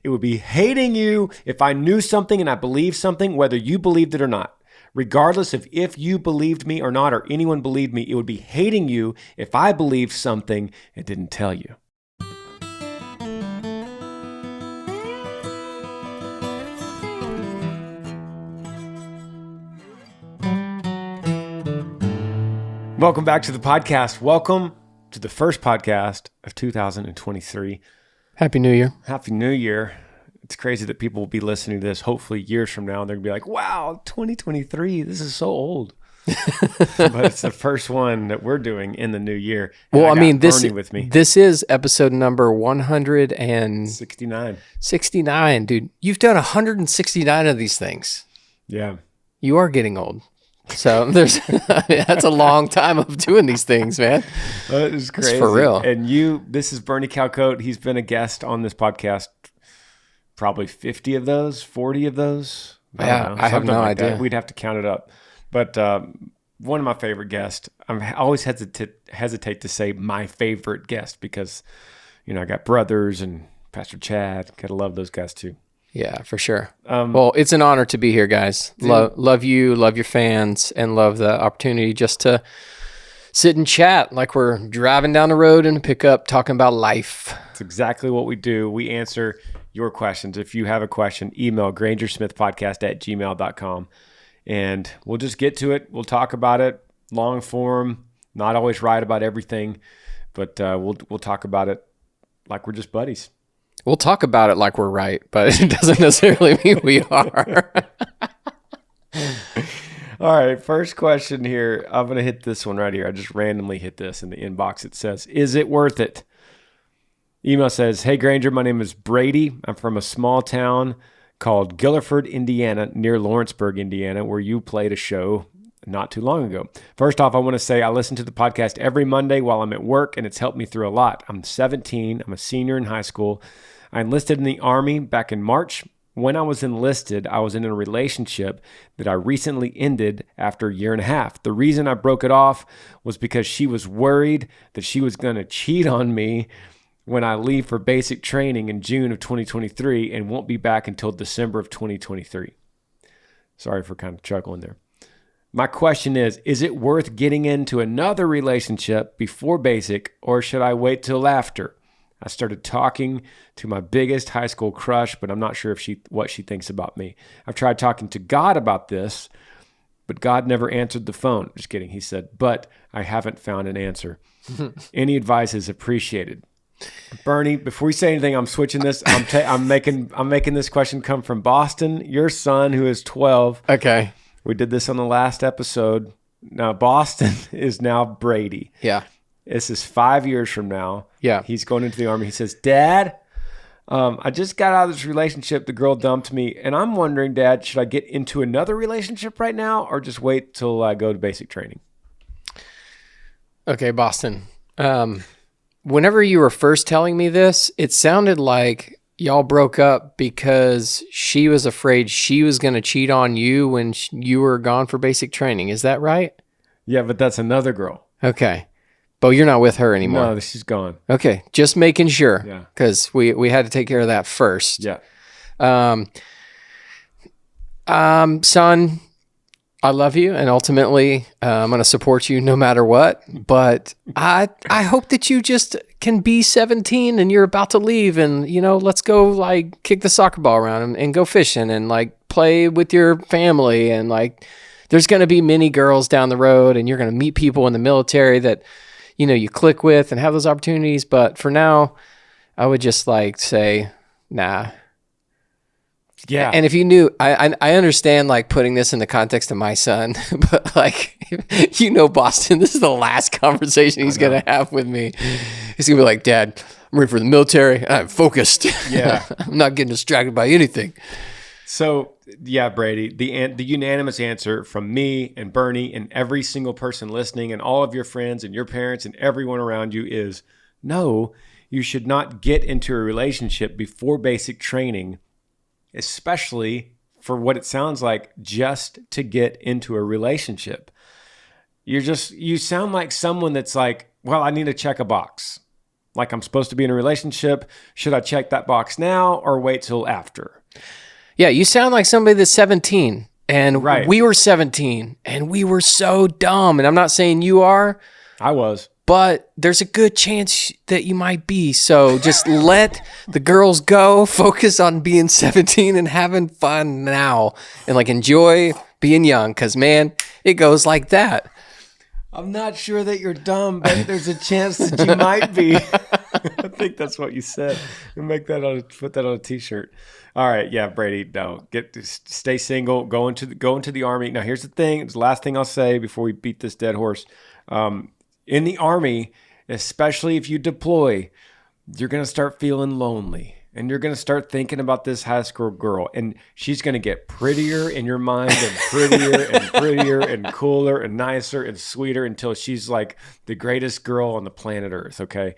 It would be hating you if I knew something and I believed something, whether you believed it or not. Regardless of if you believed me or not, or anyone believed me, it would be hating you if I believed something and didn't tell you. Welcome back to the podcast. Welcome to the first podcast of 2023. Happy New Year. Happy New Year. It's crazy that people will be listening to this hopefully years from now and they're going to be like, wow, 2023, this is so old. But it's the first one that we're doing in the new year. And well, I mean, this is episode number 169. 69, dude. You've done 169 of these things. Yeah. You are getting old. So that's a long time of doing these things, man. It is crazy. It's for real. And this is Bernie Calcote. He's been a guest on this podcast, probably 50 of those, 40 of those. I have no idea. That. We'd have to count it up. But one of my favorite guests, I always hesitate to say my favorite guest because, I got brothers and Pastor Chad. Gotta love those guys too. Yeah, for sure. Well, it's an honor to be here, guys. Love you, love your fans, and love the opportunity just to sit and chat like we're driving down the road in a pickup talking about life. That's exactly what we do. We answer your questions. If you have a question, email grangersmithpodcast@gmail.com, and we'll just get to it. We'll talk about it, long form, not always right about everything, but we'll talk about it like we're just buddies. We'll talk about it like we're right, but it doesn't necessarily mean we are. All right, first question here. I'm going to hit this one right here. I just randomly hit this in the inbox. It says, is it worth it? Email says, hey, Granger, my name is Brady. I'm from a small town called Guilford, Indiana, near Lawrenceburg, Indiana, where you played a show not too long ago. First off, I want to say I listen to the podcast every Monday while I'm at work, and it's helped me through a lot. I'm 17. I'm a senior in high school. I enlisted in the Army back in March. When I was enlisted, I was in a relationship that I recently ended after a year and a half. The reason I broke it off was because she was worried that she was going to cheat on me when I leave for basic training in June of 2023 and won't be back until December of 2023. Sorry for kind of chuckling there. My question is it worth getting into another relationship before basic, or should I wait till after? I started talking to my biggest high school crush, but I'm not sure what she thinks about me. I've tried talking to God about this, but God never answered the phone. Just kidding. He said, but I haven't found an answer. Any advice is appreciated. Bernie, before you say anything, I'm switching this. I'm making this question come from Boston, your son, who is 12. Okay. We did this on the last episode. Now, Boston is now Brady. Yeah. This is 5 years from now. Yeah. He's going into the Army. He says, Dad, I just got out of this relationship. The girl dumped me. And I'm wondering, Dad, should I get into another relationship right now or just wait till I go to basic training? Okay, Boston. Whenever you were first telling me this, it sounded like y'all broke up because she was afraid she was going to cheat on you when you were gone for basic training. Is that right? Yeah, but that's another girl. Okay. But you're not with her anymore. No, she's gone. Okay, just making sure. Yeah. Because we had to take care of that first. Yeah. Son, I love you, and ultimately I'm going to support you no matter what. But I hope that you just can be 17 and you're about to leave, and let's go like kick the soccer ball around and go fishing and like play with your family, and like there's going to be many girls down the road, and you're going to meet people in the military that you click with and have those opportunities. But for now, I would just like say, nah. Yeah. And if you knew, I understand like putting this in the context of my son, but like, Boston, this is the last conversation he's going to have with me. He's going to be like, Dad, I'm ready for the military. I'm focused. Yeah. I'm not getting distracted by anything. So yeah, Brady, the unanimous answer from me and Bernie and every single person listening and all of your friends and your parents and everyone around you is no, you should not get into a relationship before basic training, especially for what it sounds like just to get into a relationship. You sound like someone that's like, well, I need to check a box. Like I'm supposed to be in a relationship. Should I check that box now or wait till after? Yeah, you sound like somebody that's 17. And Right. we were 17 and we were so dumb. And I'm not saying you are. I was. But there's a good chance that you might be. So just let the girls go. Focus on being 17 and having fun now. And like enjoy being young. Because, man, it goes like that. I'm not sure that you're dumb, but there's a chance that you might be. I think that's what you said. Put that on a t-shirt. All right, yeah, Brady, no, stay single, go into the Army. Now, here's the thing. It's the last thing I'll say before we beat this dead horse. In the Army, especially if you deploy, you're going to start feeling lonely. And you're going to start thinking about this high school girl. And she's going to get prettier in your mind and prettier and cooler and nicer and sweeter until she's like the greatest girl on the planet Earth, okay?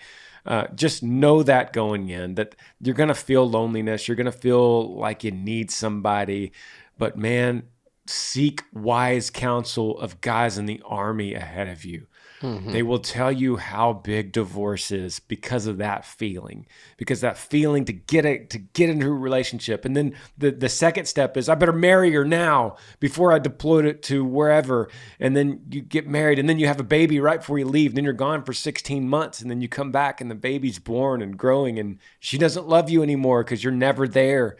Just know that going in, that you're going to feel loneliness. You're going to feel like you need somebody. But man, seek wise counsel of guys in the Army ahead of you. Mm-hmm. They will tell you how big divorce is because of that feeling, to get into a relationship. And then the second step is I better marry her now before I deploy it to wherever. And then you get married and then you have a baby right before you leave. Then you're gone for 16 months and then you come back and the baby's born and growing and she doesn't love you anymore because you're never there.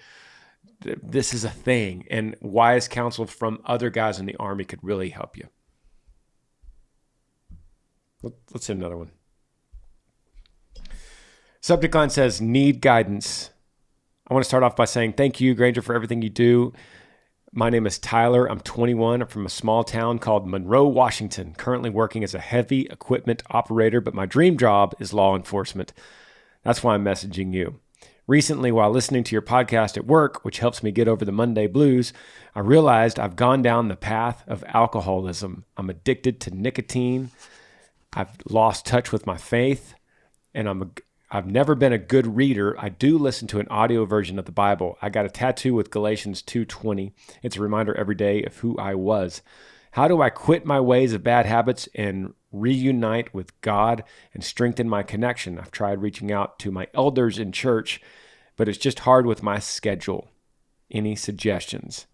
This is a thing, and wise counsel from other guys in the Army could really help you. Let's hit another one. Subject line says, need guidance. I want to start off by saying thank you, Granger, for everything you do. My name is Tyler. I'm 21. I'm from a small town called Monroe, Washington, currently working as a heavy equipment operator, but my dream job is law enforcement. That's why I'm messaging you. Recently, while listening to your podcast at work, which helps me get over the Monday blues, I realized I've gone down the path of alcoholism. I'm addicted to nicotine. I've lost touch with my faith, and I've never been a good reader. I do listen to an audio version of the Bible. I got a tattoo with Galatians 2:20. It's a reminder every day of who I was. How do I quit my ways of bad habits and reunite with God and strengthen my connection? I've tried reaching out to my elders in church, but it's just hard with my schedule. Any suggestions?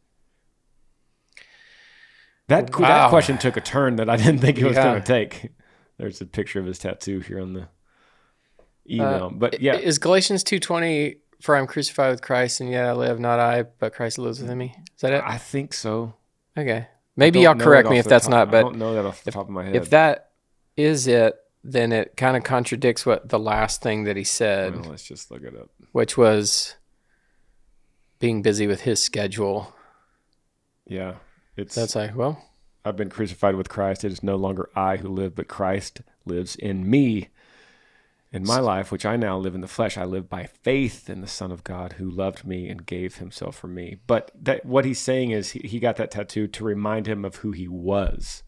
That question took a turn that I didn't think it was going to take. There's a picture of his tattoo here on the email. But yeah. Is Galatians 2:20, for I'm crucified with Christ, and yet I live, not I, but Christ lives within me? Is that it? I think so. Okay. Maybe y'all correct me if that's not, but I don't know that off the top of my head. If that is it, then it kind of contradicts what the last thing that he said. Well, let's just look it up. Which was being busy with his schedule. Yeah. That's like, well, I've been crucified with Christ. It is no longer I who live, but Christ lives in me. In my life, which I now live in the flesh, I live by faith in the Son of God who loved me and gave himself for me. But what he's saying is he got that tattoo to remind him of who he was,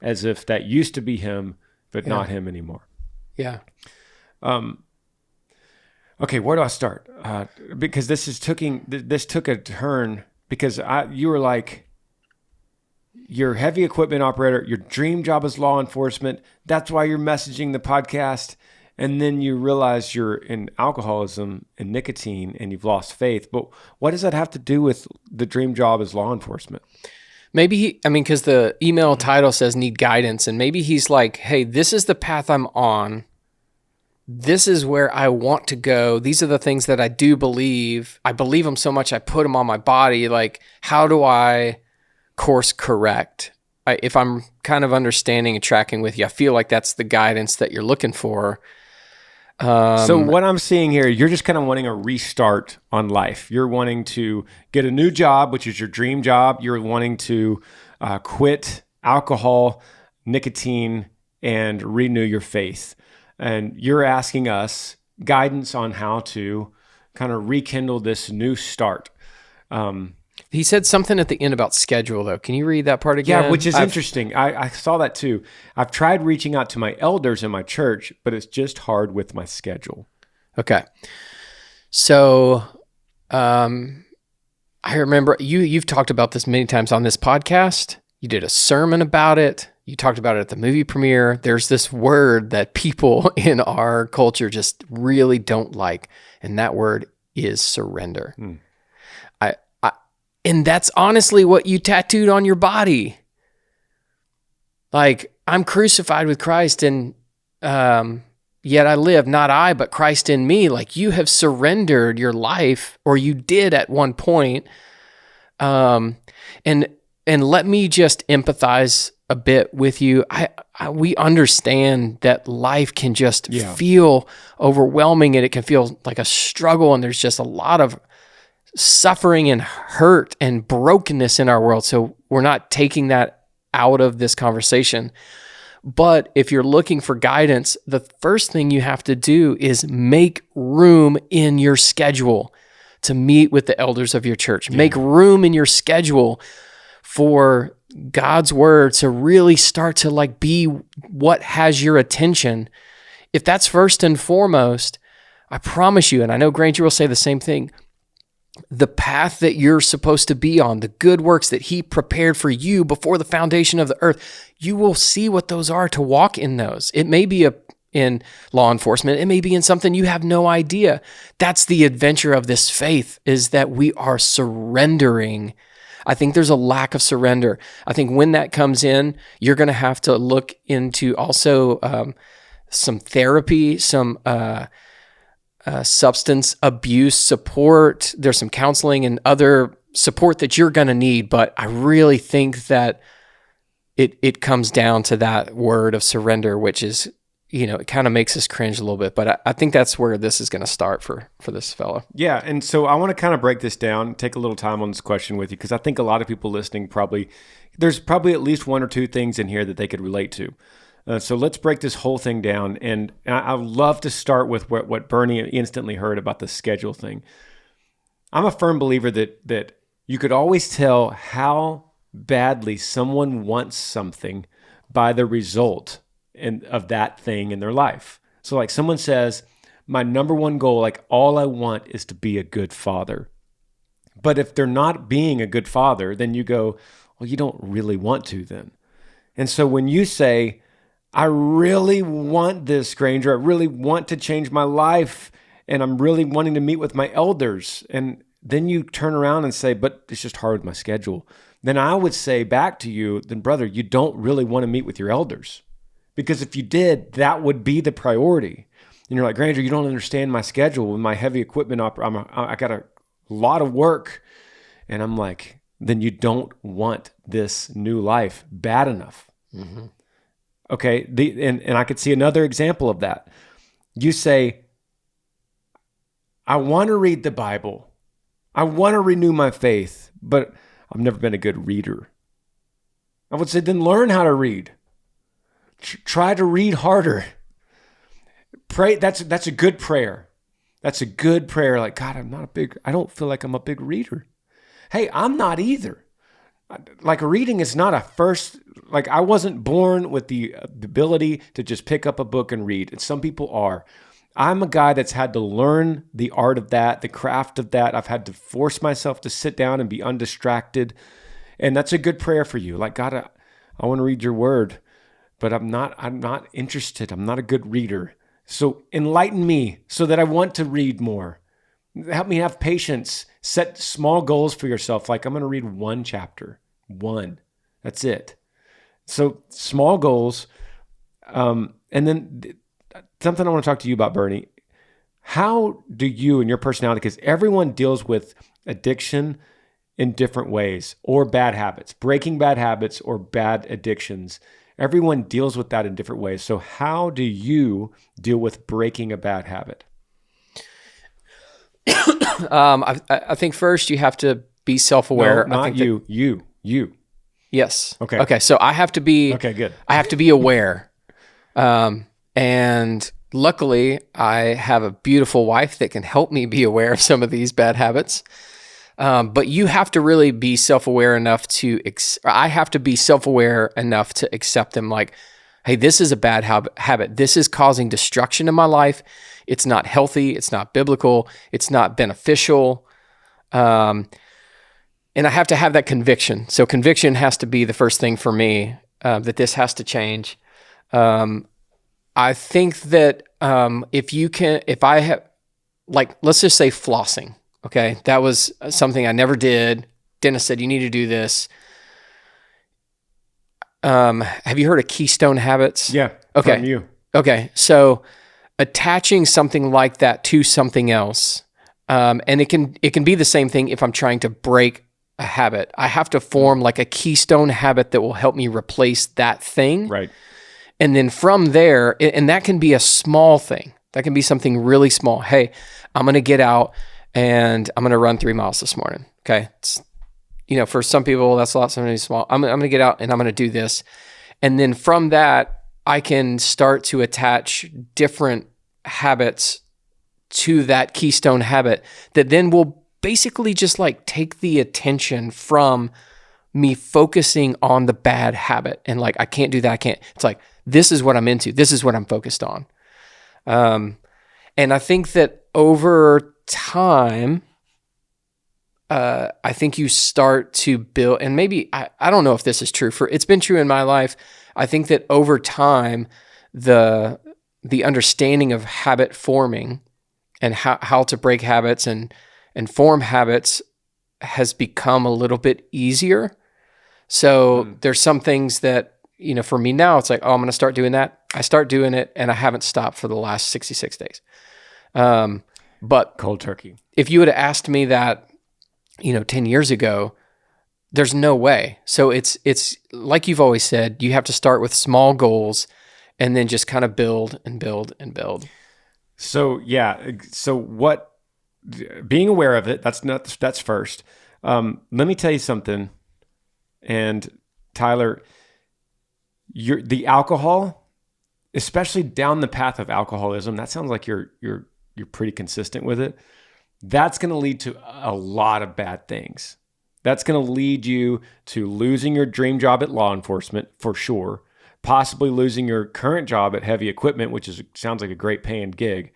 as if that used to be him, but not him anymore. Yeah. Okay, where do I start? Because this took a turn because you were like, you're a heavy equipment operator. Your dream job is law enforcement. That's why you're messaging the podcast. And then you realize you're in alcoholism and nicotine and you've lost faith. But what does that have to do with the dream job as law enforcement? Maybe because the email title says need guidance. And maybe he's like, hey, this is the path I'm on. This is where I want to go. These are the things that I do believe. I believe them so much I put them on my body. Like, how do I course correct? If I'm kind of understanding and tracking with you, I feel like that's the guidance that you're looking for. So what I'm seeing here, you're just kind of wanting a restart on life. You're wanting to get a new job, which is your dream job. You're wanting to quit alcohol, nicotine, and renew your faith. And you're asking us guidance on how to kind of rekindle this new start. He said something at the end about schedule, though. Can you read that part again? Yeah, which is interesting. I saw that too. I've tried reaching out to my elders in my church, but it's just hard with my schedule. Okay. So I remember you've talked about this many times on this podcast. You did a sermon about it. You talked about it at the movie premiere. There's this word that people in our culture just really don't like, and that word is surrender. And that's honestly what you tattooed on your body. Like, I'm crucified with Christ, and yet I live, not I, but Christ in me. Like, you have surrendered your life, or you did at one point. And let me just empathize a bit with you. We understand that life can just feel overwhelming, and it can feel like a struggle, and there's just a lot of suffering and hurt and brokenness in our world. So we're not taking that out of this conversation. But if you're looking for guidance, the first thing you have to do is make room in your schedule to meet with the elders of your church. Make room in your schedule for God's word to really start to like be what has your attention. If that's first and foremost, I promise you, and I know Granger will say the same thing, the path that you're supposed to be on, the good works that he prepared for you before the foundation of the earth, you will see what those are to walk in those. It may be in law enforcement. It may be in something you have no idea. That's the adventure of this faith, is that we are surrendering. I think there's a lack of surrender. I think when that comes in, you're going to have to look into also some therapy, some substance abuse support. There's some counseling and other support that you're going to need. But I really think that it comes down to that word of surrender, which is, it kind of makes us cringe a little bit. But I think that's where this is going to start for this fellow. Yeah. And so I want to kind of break this down, take a little time on this question with you, because I think a lot of people listening there's probably at least one or two things in here that they could relate to. So let's break this whole thing down. And I love to start with what Bernie instantly heard about the schedule thing. I'm a firm believer that you could always tell how badly someone wants something by the result of that thing in their life. So like someone says, my number one goal, like all I want is to be a good father. But if they're not being a good father, then you go, well, you don't really want to then. And so when you say, I really want this, Granger. I really want to change my life, and I'm really wanting to meet with my elders. And then you turn around and say, but it's just hard with my schedule. Then I would say back to you, then brother, you don't really want to meet with your elders. Because if you did, that would be the priority. And you're like, Granger, you don't understand my schedule with my heavy equipment. I got a lot of work. And I'm like, then you don't want this new life bad enough. Mm-hmm. Okay, and I could see another example of that. You say, I want to read the Bible. I want to renew my faith, but I've never been a good reader. I would say, then learn how to read. Try to read harder. Pray. That's a good prayer. That's a good prayer. Like, God, I don't feel like I'm a big reader. Hey, I'm not either. Like reading is not I wasn't born with the ability to just pick up a book and read. And some people are. I'm a guy that's had to learn the art of that, the craft of that. I've had to force myself to sit down and be undistracted. And that's a good prayer for you. Like, God, I want to read your word, but I'm not interested. I'm not a good reader. So enlighten me so that I want to read more. Help me have patience. Set small goals for yourself. Like, I'm going to read one chapter. One. That's it. So small goals. And then something I want to talk to you about, Bernie. How do you and your personality, because everyone deals with addiction in different ways, or bad habits, breaking bad habits or bad addictions. Everyone deals with that in different ways. So how do you deal with breaking a bad habit? I think first you have to be self-aware. No, not you. Yes. Okay. Okay. So I have to be. Okay. Good. I have to be aware, and luckily I have a beautiful wife that can help me be aware of some of these bad habits. But you have to really be self-aware enough I have to be self-aware enough to accept them. Like, hey, this is a bad habit. This is causing destruction in my life. It's not healthy. It's not biblical. It's not beneficial. And I have to have that conviction. So conviction has to be the first thing for me. that this has to change. I think that if I have, like, let's just say flossing. Okay. That was something I never did. Dentist said, you need to do this. Have you heard of keystone habits? Yeah. Okay. From you. Okay. So attaching something like that to something else, and it can be the same thing if I'm trying to break a habit. I have to form like a keystone habit that will help me replace that thing. Right. And then from there, and that can be a small thing. That can be something really small. Hey, I'm going to get out and I'm going to run 3 miles this morning. Okay. It's, for some people, that's a lot, something small. I'm going to get out and I'm going to do this. And then from that, I can start to attach different habits to that keystone habit that then will basically just like take the attention from me focusing on the bad habit and like, I can't do that. I can't. It's like, this is what I'm into. This is what I'm focused on. And I think that over time, I think you start to build, and maybe, I don't know if this is true it's been true in my life. I think that over time, the understanding of habit forming and how to break habits and form habits has become a little bit easier. So there's some things that, for me now, it's like, oh, I'm going to start doing that. I start doing it and I haven't stopped for the last 66 days. But cold turkey. If you would have asked me that, 10 years ago, there's no way. So it's like you've always said, you have to start with small goals and then just kind of build and build and build. So, yeah. So being aware of it, that's first. Let me tell you something. And Tyler, the alcohol, especially down the path of alcoholism, that sounds like you're pretty consistent with it. That's going to lead to a lot of bad things. That's going to lead you to losing your dream job at law enforcement for sure, possibly losing your current job at heavy equipment, which sounds like a great paying gig.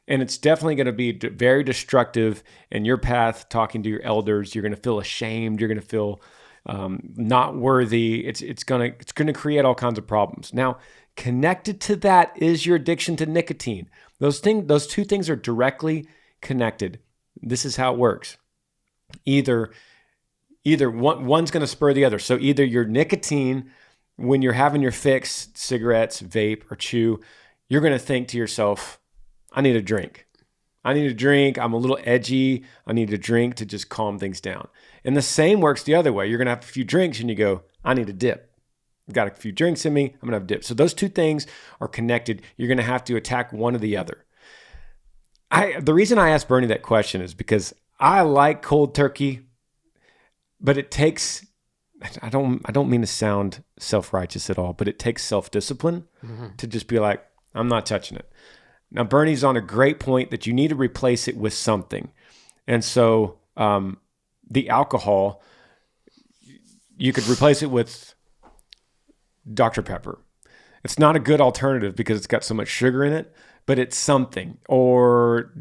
And it's definitely going to be very destructive in your path, talking to your elders. You're going to feel ashamed. You're going to feel not worthy. It's going to create all kinds of problems. Now, connected to that is your addiction to nicotine. Those two things are directly connected. This is how it works. Either one's going to spur the other. So either your nicotine, when you're having your fix, cigarettes, vape, or chew, you're going to think to yourself, I need a drink. I'm a little edgy. I need a drink to just calm things down. And the same works the other way. You're going to have a few drinks and you go, I need a dip. I've got a few drinks in me. I'm going to have a dip. So those two things are connected. You're going to have to attack one or the other. The reason I asked Bernie that question is because I like cold turkey, but it takes, I don't mean to sound self-righteous at all, but it takes self-discipline to just be like, I'm not touching it. Now, Bernie's on a great point that you need to replace it with something. And so the alcohol, you could replace it with Dr. Pepper. It's not a good alternative because it's got so much sugar in it, but it's something, or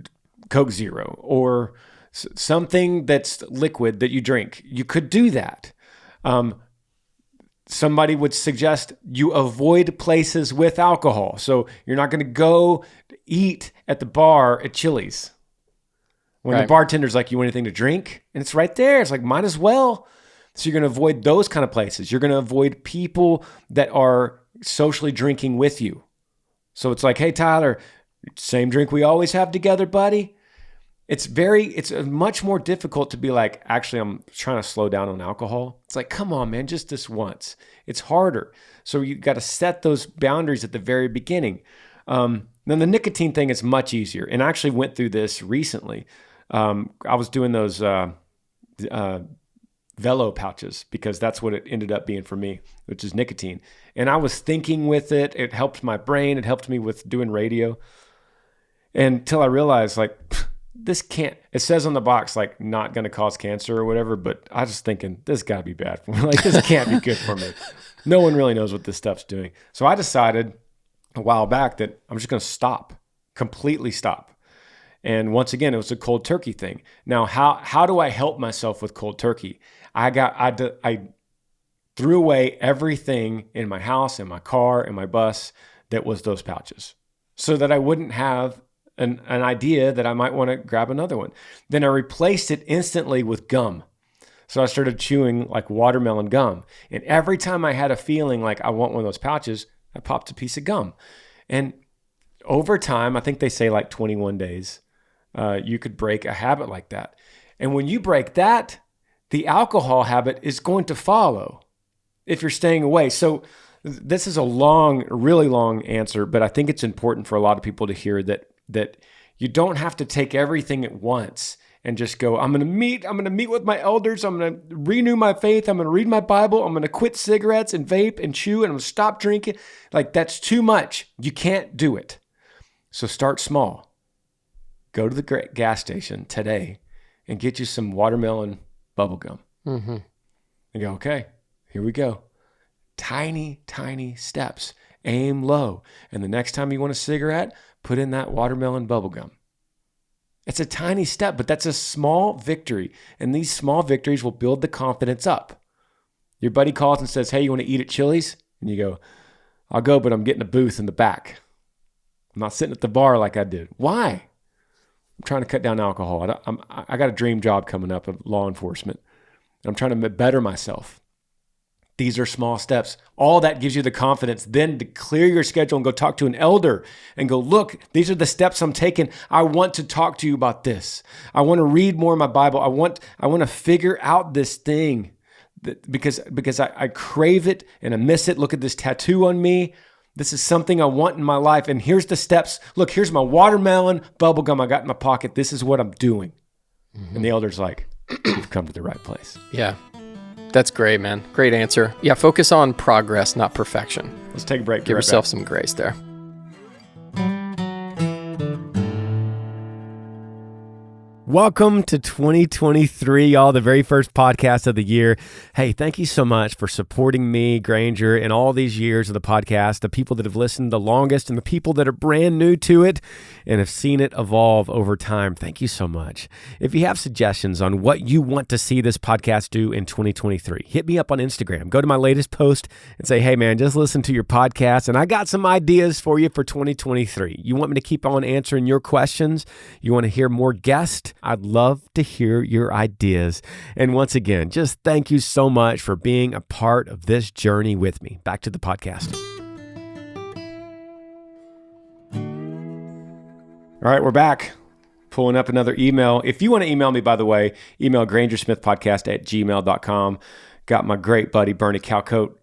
Coke Zero, or something that's liquid that you drink. You could do that. Somebody would suggest you avoid places with alcohol. So you're not going to go eat at the bar at Chili's. When the bartender's like, you want anything to drink? And it's right there. It's like, might as well. So you're going to avoid those kind of places. You're going to avoid people that are socially drinking with you. So it's like, hey, Tyler, same drink we always have together, buddy. It's much more difficult to be like, actually, I'm trying to slow down on alcohol. It's like, come on, man, just this once. It's harder. So you got to set those boundaries at the very beginning. Then the nicotine thing is much easier. And I actually went through this recently. I was doing those Velo pouches because that's what it ended up being for me, which is nicotine. And I was thinking with it. It helped my brain. It helped me with doing radio. Until I realized, like, this can't, it says on the box, like, not going to cause cancer or whatever, but I was just thinking, this got to be bad for me. Like, this can't be good for me. No one really knows what this stuff's doing. So I decided a while back that I'm just going to completely stop. And once again, it was a cold turkey thing. Now, how do I help myself with cold turkey? I threw away everything in my house, in my car, in my bus that was those pouches so that I wouldn't have an idea that I might want to grab another one. Then I replaced it instantly with gum. So I started chewing like watermelon gum. And every time I had a feeling like I want one of those pouches, I popped a piece of gum. And over time, I think they say like 21 days, you could break a habit like that. And when you break that, the alcohol habit is going to follow if you're staying away. So this is a really long answer, but I think it's important for a lot of people to hear that you don't have to take everything at once and just go, I'm going to meet with my elders. I'm going to renew my faith. I'm going to read my Bible. I'm going to quit cigarettes and vape and chew, and I'm going to stop drinking. Like, that's too much. You can't do it. So start small. Go to the gas station today and get you some watermelon bubble gum. Mm-hmm. And go, okay, here we go. Tiny, tiny steps. Aim low. And the next time you want a cigarette, put in that watermelon bubble gum. It's a tiny step, but that's a small victory. And these small victories will build the confidence up. Your buddy calls and says, hey, you want to eat at Chili's? And you go, I'll go, but I'm getting a booth in the back. I'm not sitting at the bar like I did. Why? I'm trying to cut down alcohol. I got a dream job coming up of law enforcement. I'm trying to better myself. These are small steps. All that gives you the confidence then to clear your schedule and go talk to an elder and go, look, these are the steps I'm taking. I want to talk to you about this. I want to read more of my Bible. I want to figure out this thing because I crave it and I miss it. Look at this tattoo on me. This is something I want in my life. And here's the steps. Look, here's my watermelon bubble gum I got in my pocket. This is what I'm doing. Mm-hmm. And the elder's like, you've come to the right place. Yeah. That's great, man. Great answer. Yeah, focus on progress, not perfection. Let's take a break. Give yourself some grace there. Welcome to 2023, y'all, the very first podcast of the year. Hey, thank you so much for supporting me, Granger, in all these years of the podcast, the people that have listened the longest and the people that are brand new to it and have seen it evolve over time. Thank you so much. If you have suggestions on what you want to see this podcast do in 2023, hit me up on Instagram. Go to my latest post and say, hey, man, just listen to your podcast, and I got some ideas for you for 2023. You want me to keep on answering your questions? You want to hear more guests? I'd love to hear your ideas. And once again, just thank you so much for being a part of this journey with me. Back to the podcast. All right, we're back. Pulling up another email. If you want to email me, by the way, email grangersmithpodcast@gmail.com. Got my great buddy, Bernie Calcote,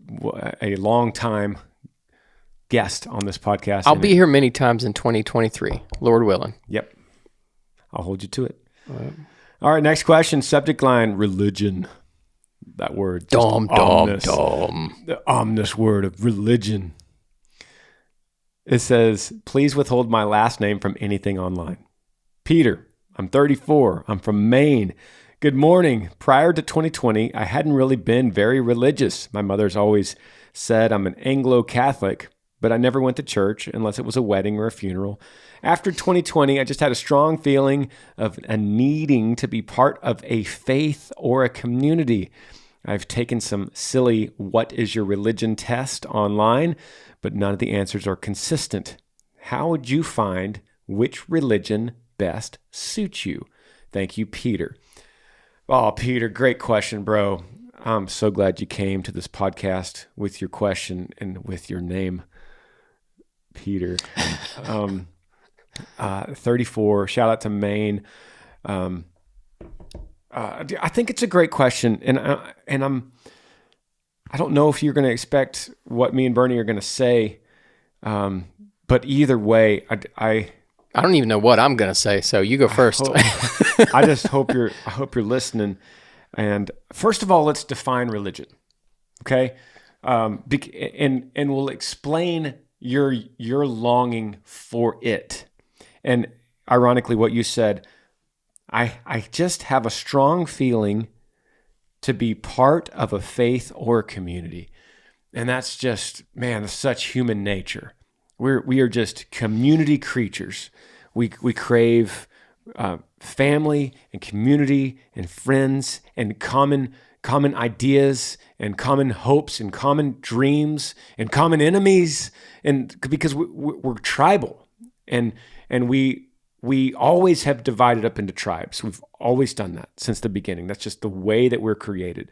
a long-time guest on this podcast. I'll be here many times in 2023, Lord willing. Yep. I'll hold you to it. All right, next question. Subject line, religion. That word. The ominous word of religion. It says, please withhold my last name from anything online. Peter, I'm 34. I'm from Maine. Good morning. Prior to 2020, I hadn't really been very religious. My mother's always said I'm an Anglo-Catholic, but I never went to church unless it was a wedding or a funeral. After 2020, I just had a strong feeling of a needing to be part of a faith or a community. I've taken some silly "what is your religion" test online, but none of the answers are consistent. How would you find which religion best suits you? Thank you, Peter. Oh, Peter, great question, bro. I'm so glad you came to this podcast with your question and with your name, Peter. 34. Shout out to Maine. I think it's a great question, and I don't know if you're going to expect what me and Bernie are going to say, but either way, I don't even know what I'm going to say, so you go first. I just hope you're listening. And first of all, let's define religion, okay? And we'll explain your longing for it. And ironically, what you said, I just have a strong feeling to be part of a faith or a community. And that's just, man, that's such human nature. We are just community creatures. We crave family and community and friends and common common ideas and common hopes and common dreams and common enemies, and because we're tribal, and we always have divided up into tribes. We've always done that since the beginning. That's just the way that we're created.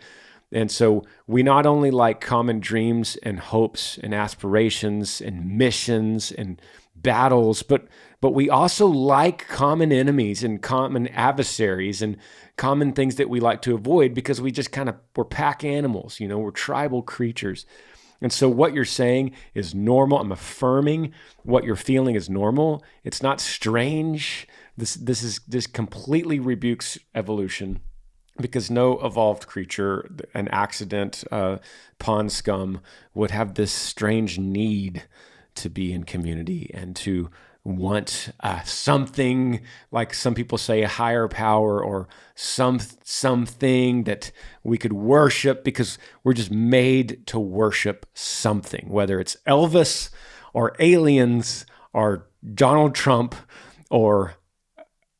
And so we not only like common dreams and hopes and aspirations and missions and battles, but we also like common enemies and common adversaries and common things that we like to avoid, because we just we're pack animals, we're tribal creatures. And so what you're saying is normal. I'm affirming what you're feeling is normal. It's not strange. This completely rebukes evolution, because no evolved creature, an accident, pond scum, would have this strange need to be in community and to want something, like some people say, a higher power, or something that we could worship, because we're just made to worship something, whether it's Elvis or aliens or Donald Trump or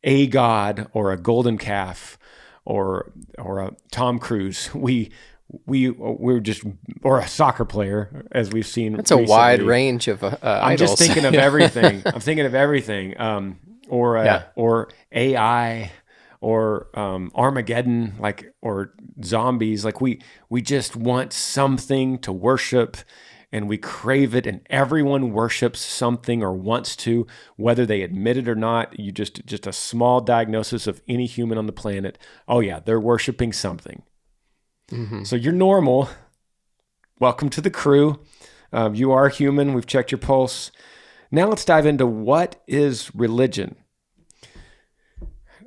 a god or a golden calf or a Tom Cruise. We're just, or a soccer player, as we've seen. That's recently. A wide range of I'm idols. just thinking of everything. I'm thinking of everything. Or AI, or Armageddon, or zombies. We just want something to worship, and we crave it, and everyone worships something or wants to, whether they admit it or not. You just a small diagnosis of any human on the planet. Oh yeah, they're worshiping something. Mm-hmm. So you're normal. Welcome to the crew. You are human. We've checked your pulse. Now let's dive into what is religion.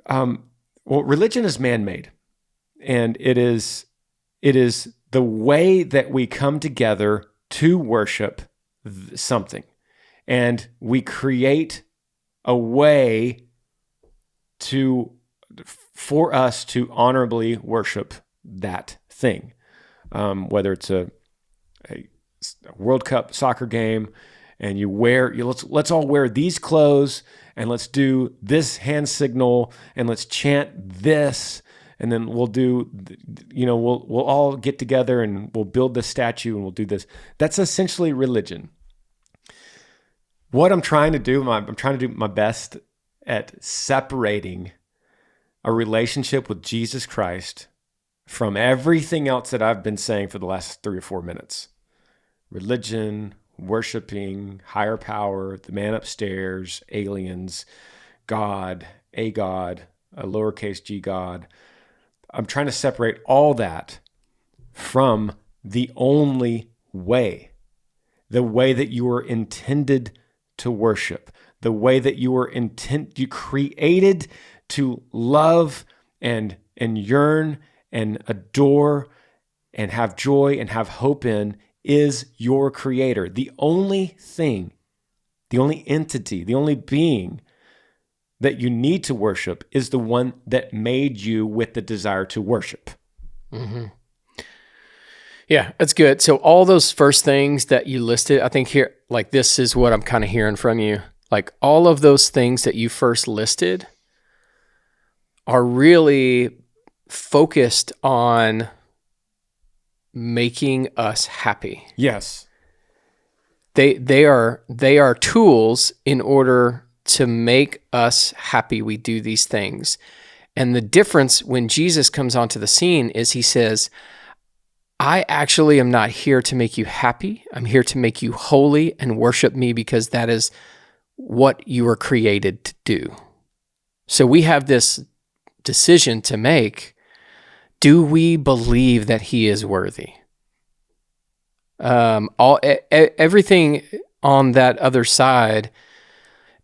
Well, religion is man-made, and it is the way that we come together to worship something, and we create a way for us to honorably worship that thing, whether it's a World Cup soccer game, and let's all wear these clothes, and let's do this hand signal, and let's chant this, and then we'll do, we'll all get together and we'll build this statue and we'll do this. That's essentially religion. What I'm trying to do my best at separating a relationship with Jesus Christ from everything else that I've been saying for the last 3 or 4 minutes. Religion, worshiping, higher power, the man upstairs, aliens, God, a lowercase g God. I'm trying to separate all that from the only way, the way that you were intended to worship, the way that you created to love and yearn and adore and have joy and have hope in, is your creator. The only thing, the only entity, the only being that you need to worship is the one that made you with the desire to worship. Mm-hmm. Yeah, that's good. So all those first things that you listed, I think here, this is what I'm kind of hearing from you. All of those things that you first listed are really focused on making us happy. Yes. They are tools in order to make us happy. We do these things. And the difference when Jesus comes onto the scene is he says, I actually am not here to make you happy. I'm here to make you holy and worship me, because that is what you were created to do. So we have this decision to make. Do we believe that he is worthy? Everything on that other side,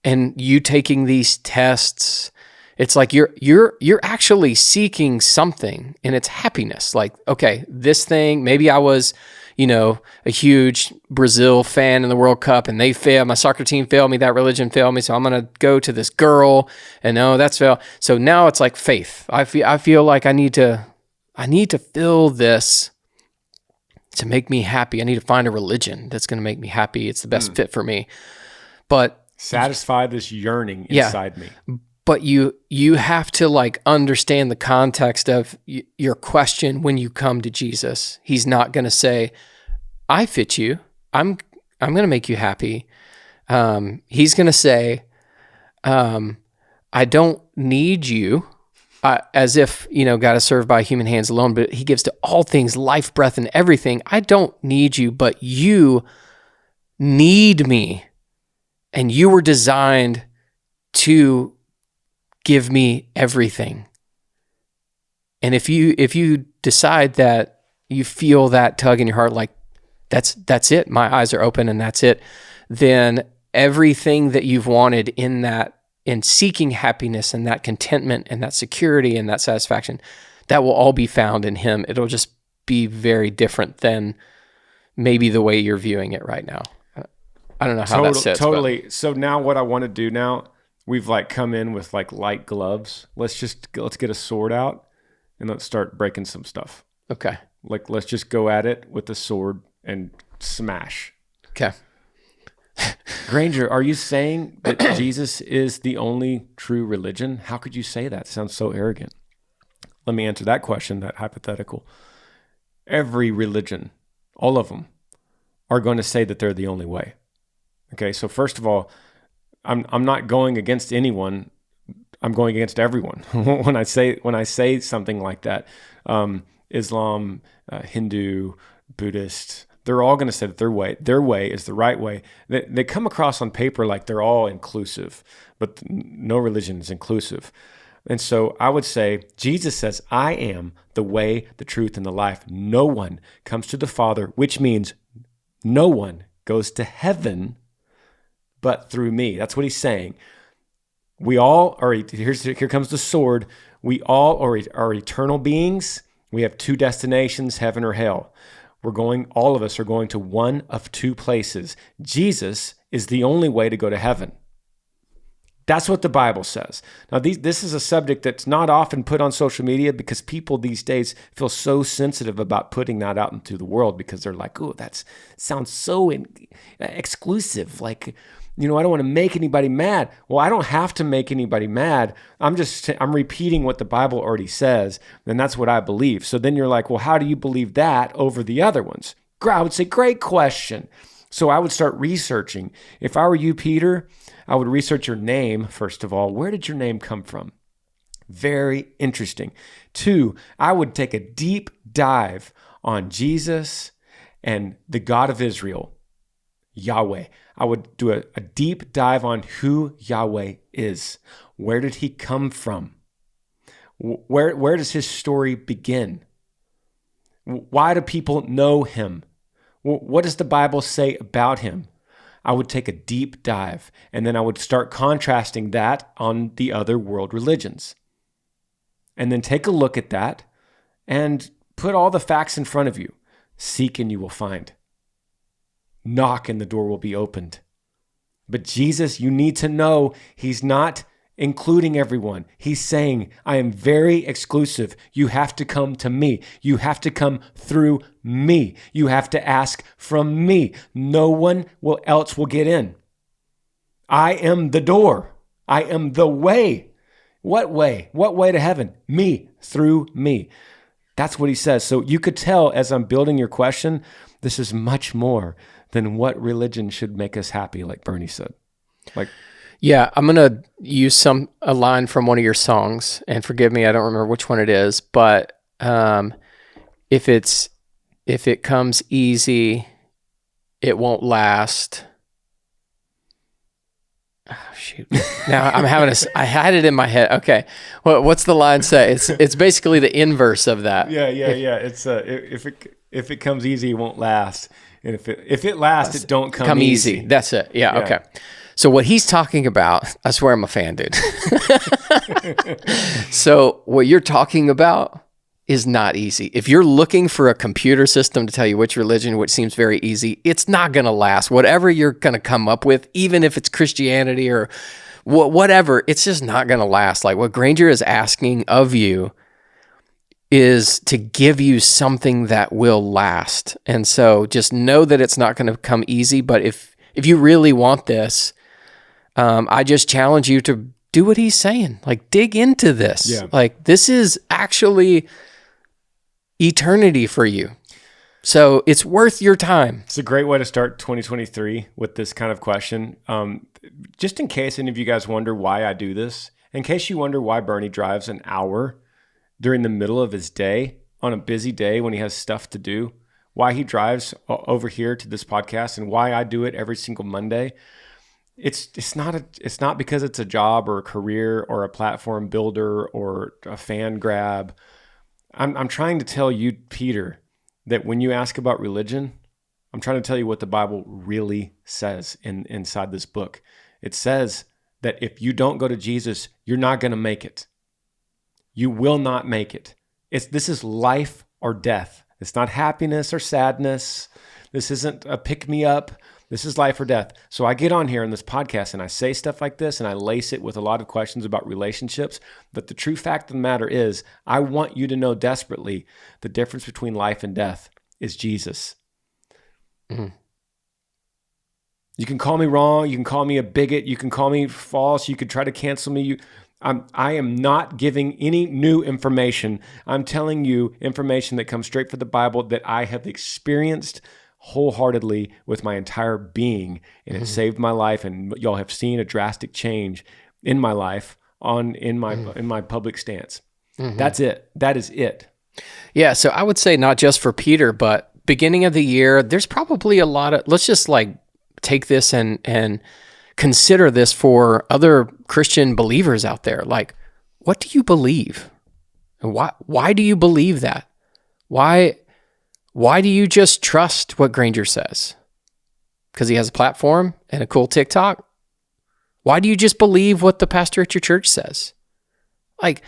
and you taking these tests, it's like you're actually seeking something, and it's happiness. Okay, this thing, maybe I was, a huge Brazil fan in the World Cup, and they failed. My soccer team failed me. That religion failed me. So I'm going to go to this girl, and no, that's failed. So now it's like faith. I feel like I need to feel this to make me happy. I need to find a religion that's going to make me happy. It's the best fit for me. But satisfy this yearning inside me. But you have to like understand the context of your question when you come to Jesus. He's not going to say, "I fit you. I'm going to make you happy." He's going to say, "I don't need you," as if, God is served by human hands alone, but he gives to all things life, breath, and everything. I don't need you, but you need me. And you were designed to give me everything. And if you decide that you feel that tug in your heart, like that's it, my eyes are open and that's it, then everything that you've wanted in seeking happiness and that contentment and that security and that satisfaction, that will all be found in him. It'll just be very different than maybe the way you're viewing it right now. I don't know how that sits. Totally. So now what I want to do now, we've like come in with like light gloves. Let's get a sword out and let's start breaking some stuff. Okay. Like, let's just go at it with the sword and smash. Okay. Granger, are you saying that Jesus is the only true religion? How could you say that? It sounds so arrogant. Let me answer that question, that hypothetical. Every religion, all of them, are going to say that they're the only way. Okay, so first of all, I'm not going against anyone. I'm going against everyone. when I say something like that, Islam, Hindu, Buddhist, they're all going to say that their way is the right way. They come across on paper like they're all inclusive, but no religion is inclusive. And so I would say Jesus says, "I am the way, the truth, and the life. No one comes to the Father," which means no one goes to heaven but through me. That's what he's saying. We all are, here comes the sword. We all are eternal beings. We have two destinations, heaven or hell. All of us are going to one of two places. Jesus is the only way to go to heaven. That's what the Bible says. Now, this is a subject that's not often put on social media because people these days feel so sensitive about putting that out into the world because they're like, "Oh, that sounds so exclusive. Like, I don't want to make anybody mad." Well, I don't have to make anybody mad. I'm repeating what the Bible already says, and that's what I believe. So then you're like, "Well, how do you believe that over the other ones?" I would say, great question. So I would start researching. If I were you, Peter, I would research your name, first of all. Where did your name come from? Very interesting. 2, I would take a deep dive on Jesus and the God of Israel, Yahweh. I would do a deep dive on who Yahweh is. Where did he come from? Where does his story begin? Why do people know him? What does the Bible say about him? I would take a deep dive, and then I would start contrasting that on the other world religions. And then take a look at that and put all the facts in front of you. Seek and you will find. Knock and the door will be opened. But Jesus, you need to know he's not including everyone. He's saying, "I am very exclusive. You have to come to me. You have to come through me. You have to ask from me. No one else will get in. I am the door. I am the way." What way? What way to heaven? Me, through me. That's what he says. So you could tell as I'm building your question, this is much more than what religion should make us happy, like Bernie said. Yeah, I'm going to use a line from one of your songs, and forgive me, I don't remember which one it is, but if it comes easy, it won't last. Oh, shoot. Now I had it in my head. Okay. What's the line say? It's basically the inverse of that. Yeah. It's if it comes easy, it won't last. And if it lasts, it don't come easy. That's it. Yeah. Okay. So what he's talking about, I swear I'm a fan, dude. So what you're talking about is not easy. If you're looking for a computer system to tell you which religion, which seems very easy, it's not going to last. Whatever you're going to come up with, even if it's Christianity or whatever, it's just not going to last. Like what Granger is asking of you is to give you something that will last. And so just know that it's not going to come easy, but if you really want this, I just challenge you to do what he's saying. Like, dig into this. Yeah. Like, this is actually eternity for you. So it's worth your time. It's a great way to start 2023 with this kind of question. Just in case any of you guys wonder why I do this, in case you wonder why Bernie drives an hour during the middle of his day on a busy day when he has stuff to do, why he drives over here to this podcast, and why I do it every single Monday. It's not because it's a job or a career or a platform builder or a fan grab. I'm trying to tell you, Peter, that when you ask about religion, I'm trying to tell you what the Bible really says inside this book. It says that if you don't go to Jesus, you're not going to make it. You will not make it. This is life or death. It's not happiness or sadness. This isn't a pick-me-up. This is life or death. So I get on here in this podcast and I say stuff like this and I lace it with a lot of questions about relationships. But the true fact of the matter is, I want you to know desperately the difference between life and death is Jesus. Mm-hmm. You can call me wrong. You can call me a bigot. You can call me false. You could try to cancel me. I am not giving any new information. I'm telling you information that comes straight from the Bible that I have experienced wholeheartedly with my entire being, and it saved my life. And y'all have seen a drastic change in my life in my public stance. Mm-hmm. That's it. That is it. Yeah. So I would say not just for Peter, but beginning of the year, there's probably a lot of, let's just like take this and consider this for other Christian believers out there. Like, what do you believe? And why do you believe that? Why do you just trust what Granger says? Because he has a platform and a cool TikTok? Why do you just believe what the pastor at your church says? Like,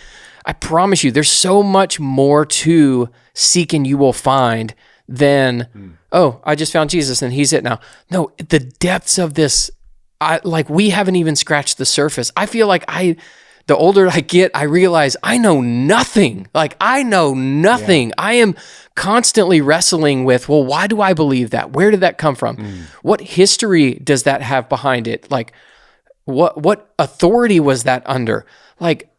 I promise you, there's so much more to seek and you will find than, oh, I just found Jesus and he's it now. No, the depths of this, we haven't even scratched the surface. I feel like the older I get, I realize I know nothing. Like, I know nothing. Yeah. I am constantly wrestling with, well, why do I believe that? Where did that come from? What history does that have behind it? Like, what authority was that under? Like,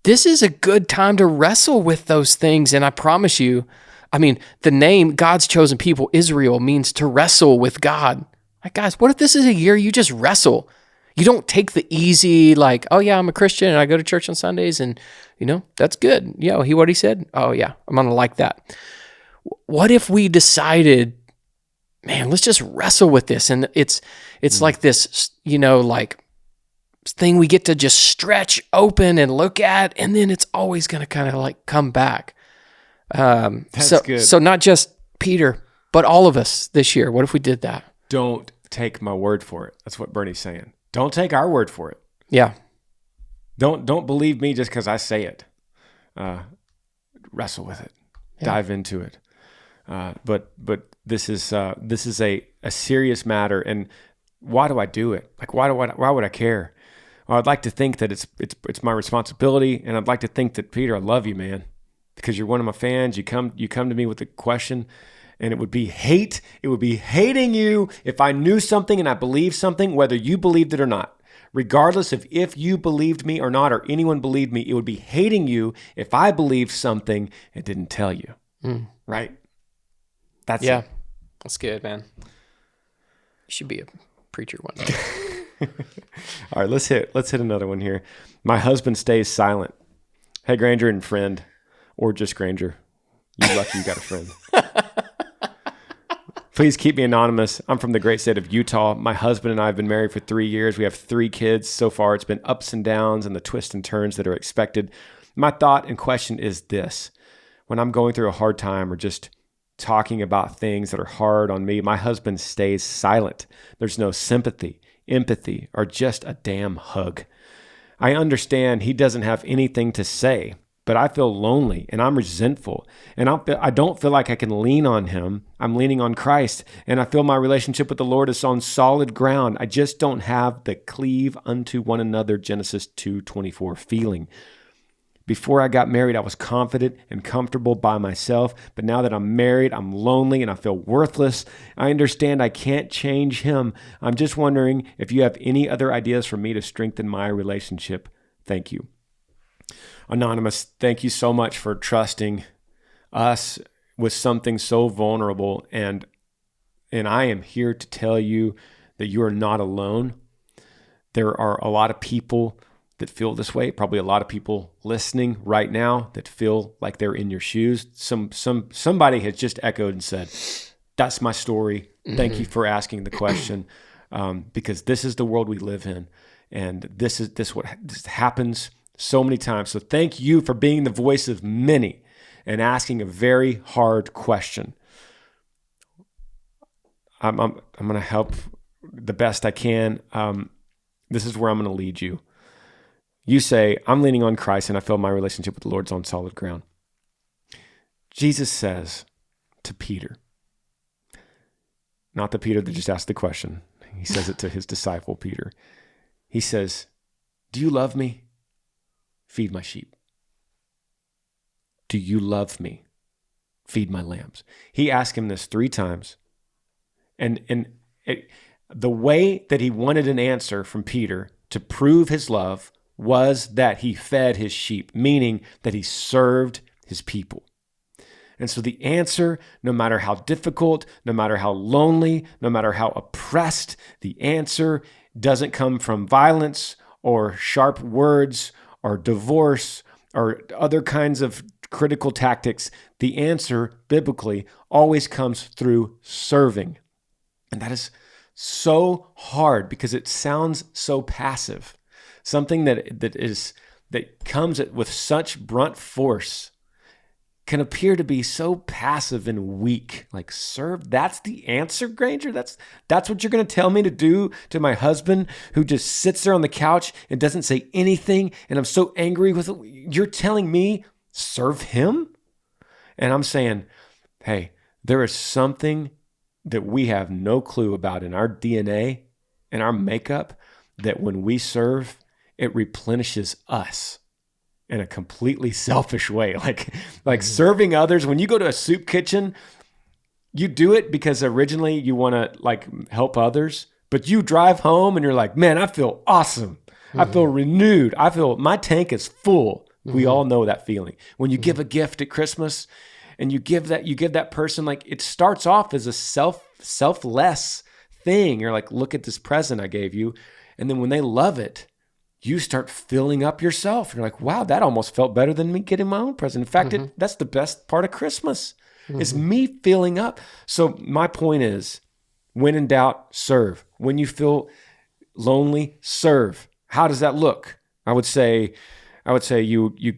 this is a good time to wrestle with those things. And I promise you, I mean, the name God's chosen people, Israel, means to wrestle with God. Like, guys, what if this is a year you just wrestle? You don't take the easy, like, oh yeah, I'm a Christian and I go to church on Sundays and, that's good. What he said? Oh yeah, I'm going to like that. What if we decided, man, let's just wrestle with this. And it's like this, like thing we get to just stretch open and look at, and then it's always going to kind of like come back. That's good. So not just Peter, but all of us this year. What if we did that? Don't take my word for it. That's what Bernie's saying. Don't take our word for it. Yeah. Don't believe me just because I say it. Wrestle with it. Yeah. Dive into it. But this is a serious matter. And why do I do it? Like, why would I care? Well, I'd like to think that it's my responsibility, and I'd like to think that, Peter, I love you, man, because you're one of my fans. You come to me with a question. And it would be hate. It would be hating you if I knew something and I believed something, whether you believed it or not. Regardless of if you believed me or not, or anyone believed me, it would be hating you if I believed something and didn't tell you. Right? That's it. That's good, man. You should be a preacher one day. All right, let's hit another one here. My husband stays silent. Hey, Granger and friend, or just Granger. You lucky you got a friend. Please keep me anonymous. I'm from the great state of Utah. My husband and I have been married for 3 years. We have 3 kids. So far, it's been ups and downs and the twists and turns that are expected. My thought and question is this. When I'm going through a hard time or just talking about things that are hard on me, my husband stays silent. There's no sympathy, empathy, or just a damn hug. I understand he doesn't have anything to say, but I feel lonely and I'm resentful and I don't feel like I can lean on him. I'm leaning on Christ, and I feel my relationship with the Lord is on solid ground. I just don't have the cleave unto one another, Genesis 2:24 feeling. Before I got married, I was confident and comfortable by myself. But now that I'm married, I'm lonely and I feel worthless. I understand I can't change him. I'm just wondering if you have any other ideas for me to strengthen my relationship. Thank you. Anonymous, thank you so much for trusting us with something so vulnerable. And I am here to tell you that you are not alone. There are a lot of people that feel this way, probably a lot of people listening right now that feel like they're in your shoes. Somebody has just echoed and said, that's my story. Thank you for asking the question, because this is the world we live in. And this happens so many times. So thank you for being the voice of many and asking a very hard question. I'm going to help the best I can. This is where I'm going to lead you. You say, I'm leaning on Christ and I feel my relationship with the Lord's on solid ground. Jesus says to Peter, not the Peter that just asked the question. He says it to his disciple, Peter. He says, do you love me? Feed my sheep. Do you love me? Feed my lambs. He asked him this 3 times. The way that he wanted an answer from Peter to prove his love was that he fed his sheep, meaning that he served his people. And so the answer, no matter how difficult, no matter how lonely, no matter how oppressed, the answer doesn't come from violence or sharp words or divorce or other kinds of critical tactics. The answer, biblically, always comes through serving. And that is so hard because it sounds so passive. Something that comes with such brunt force can appear to be so passive and weak. Like, serve, that's the answer, Granger? That's what you're going to tell me to do to my husband who just sits there on the couch and doesn't say anything, and I'm so angry with it. You're telling me serve him? And I'm saying, hey, there is something that we have no clue about in our DNA and our makeup that when we serve, it replenishes us in a completely selfish way. Like serving others. When you go to a soup kitchen, you do it because originally you want to help others, but you drive home and you're like, man, I feel awesome. I feel renewed. I feel my tank is full. We all know that feeling. When you give a gift at Christmas and you give that person, like, it starts off as a selfless thing. You're like, look at this present I gave you. And then when they love it, you start filling up yourself. You're like, wow, that almost felt better than me getting my own present. In fact, that's the best part of Christmas is me filling up. So my point is, when in doubt, serve. When you feel lonely, serve. How does that look? I would say you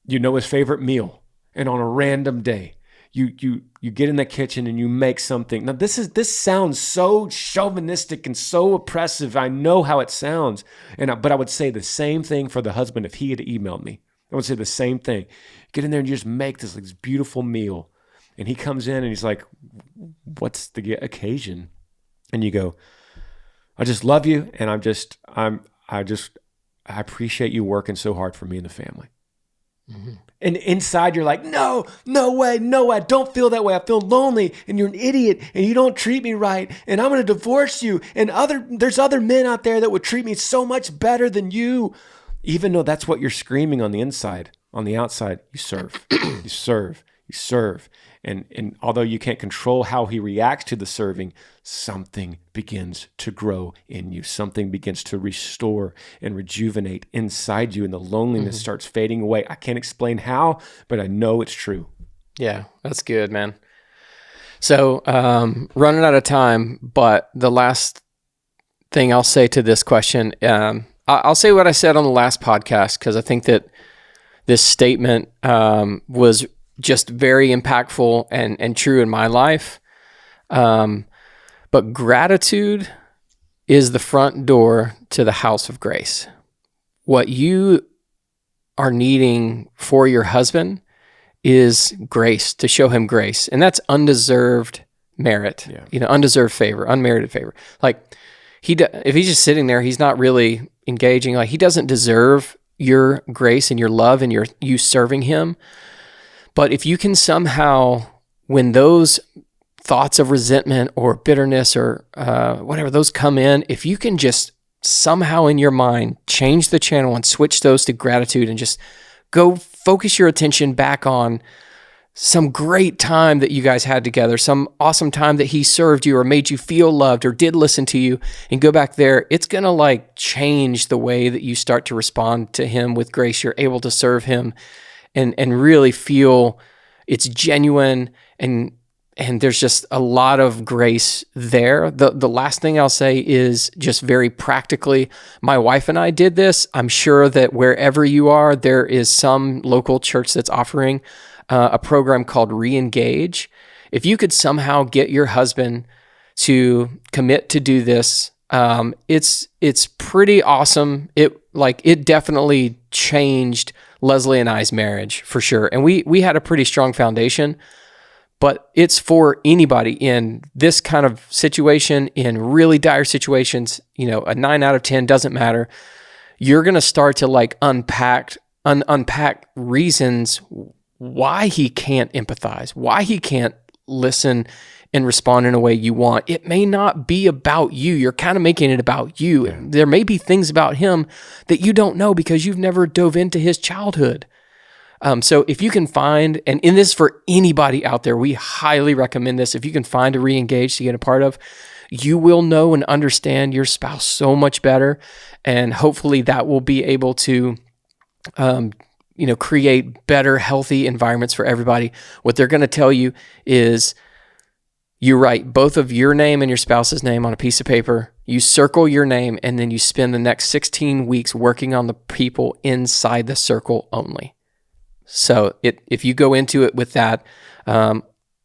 know his favorite meal, and on a random day, you get in the kitchen and you make something. Now this sounds so chauvinistic and so oppressive. I know how it sounds, but I would say the same thing for the husband if he had emailed me. I would say the same thing. Get in there and you just make this beautiful meal, and he comes in and he's like, "What's the occasion?" And you go, "I just love you, and I appreciate you working so hard for me and the family." And inside you're like, no way, I don't feel that way. I feel lonely, and you're an idiot, and you don't treat me right, and I'm going to divorce you, and there's other men out there that would treat me so much better than you. Even though that's what you're screaming on the inside, on the outside, you serve, you serve. And although you can't control how he reacts to the serving, something begins to grow in you. Something begins to restore and rejuvenate inside you, and the loneliness starts fading away. I can't explain how, but I know it's true. Yeah, that's good, man. So running out of time, but the last thing I'll say to this question, I'll say what I said on the last podcast, because I think that this statement was just very impactful and true in my life. But gratitude is the front door to the house of grace. What you are needing for your husband is grace, to show him grace. And that's undeserved merit, undeserved favor, unmerited favor. Like if he's just sitting there, he's not really engaging. Like, he doesn't deserve your grace and your love and you serving him. But if you can somehow, when those thoughts of resentment or bitterness or whatever those come in, if you can just somehow in your mind change the channel and switch those to gratitude and just go focus your attention back on some great time that you guys had together, some awesome time that he served you or made you feel loved or did listen to you, and go back there, it's going to like change the way that you start to respond to him with grace. You're able to serve him and really feel it's genuine, and there's just a lot of grace there. The last thing I'll say is just very practically, my wife and I did this. I'm sure that wherever you are, there is some local church that's offering a program called Re-Engage. If you could somehow get your husband to commit to do this, it's pretty awesome. It definitely changed Leslie and I's marriage for sure. And we had a pretty strong foundation, but it's for anybody in this kind of situation, in really dire situations. A 9 out of 10 doesn't matter. You're going to start to like unpack reasons why he can't empathize, why he can't listen and respond in a way you want. It may not be about you. You're kind of making it about you. Yeah. There may be things about him that you don't know because you've never dove into his childhood. So if you can find, and in this for anybody out there, we highly recommend this. If you can find a Re-Engage to get a part of, you will know and understand your spouse so much better. And hopefully that will be able to, create better, healthy environments for everybody. What they're going to tell you is you write both of your name and your spouse's name on a piece of paper. You circle your name, and then you spend the next 16 weeks working on the people inside the circle only. So if you go into it with that,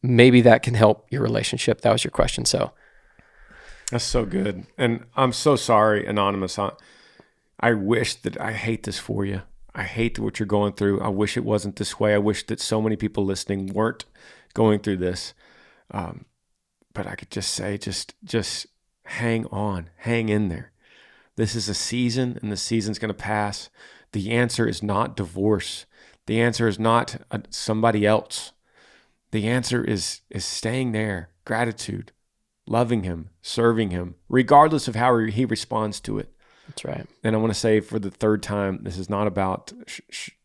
maybe that can help your relationship. That was your question. So that's so good. And I'm so sorry, Anonymous. I wish that I hate this for you. I hate what you're going through. I wish it wasn't this way. I wish that so many people listening weren't going through this. But I could just say, just hang on, hang in there. This is a season, and the season's going to pass. The answer is not divorce. The answer is not somebody else. The answer is staying there, gratitude, loving him, serving him, regardless of how he responds to it. That's right. And I want to say for the third time, this is not about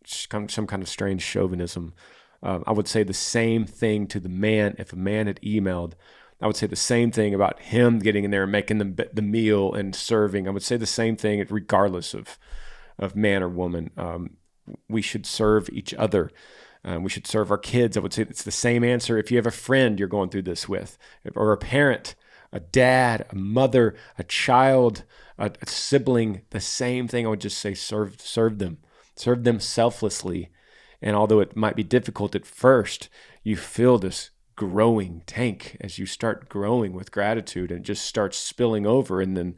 some kind of strange chauvinism. I would say the same thing to the man. If a man had emailed, I would say the same thing about him getting in there and making the meal and serving. I would say the same thing regardless of man or woman. We should serve each other. We should serve our kids. I would say it's the same answer if you have a friend you're going through this with, or a parent, a dad, a mother, a child, a sibling. The same thing. I would just say serve them selflessly. And although it might be difficult at first, you feel this growing tank as you start growing with gratitude, and it just starts spilling over. And then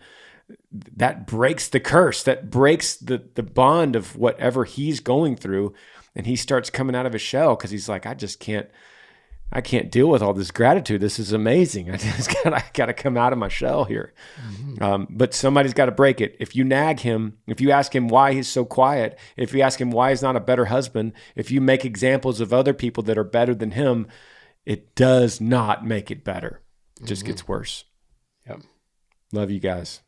that breaks the curse, that breaks the bond of whatever he's going through. And he starts coming out of his shell because he's like, I can't deal with all this gratitude. This is amazing. I got to come out of my shell here. Mm-hmm. But somebody's got to break it. If you nag him, if you ask him why he's so quiet, if you ask him why he's not a better husband, if you make examples of other people that are better than him, it does not make it better. It just gets worse. Yep. Love you guys.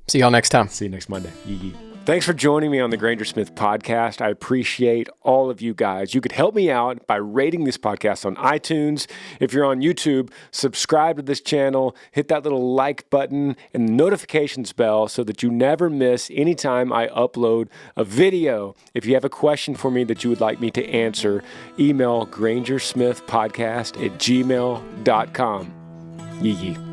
See y'all next time. See you next Monday. Yee. Thanks for joining me on the Granger Smith Podcast. I appreciate all of you guys. You could help me out by rating this podcast on iTunes. If you're on YouTube, subscribe to this channel, hit that little like button and the notifications bell so that you never miss any time I upload a video. If you have a question for me that you would like me to answer, email grangersmithpodcast@gmail.com. Yee.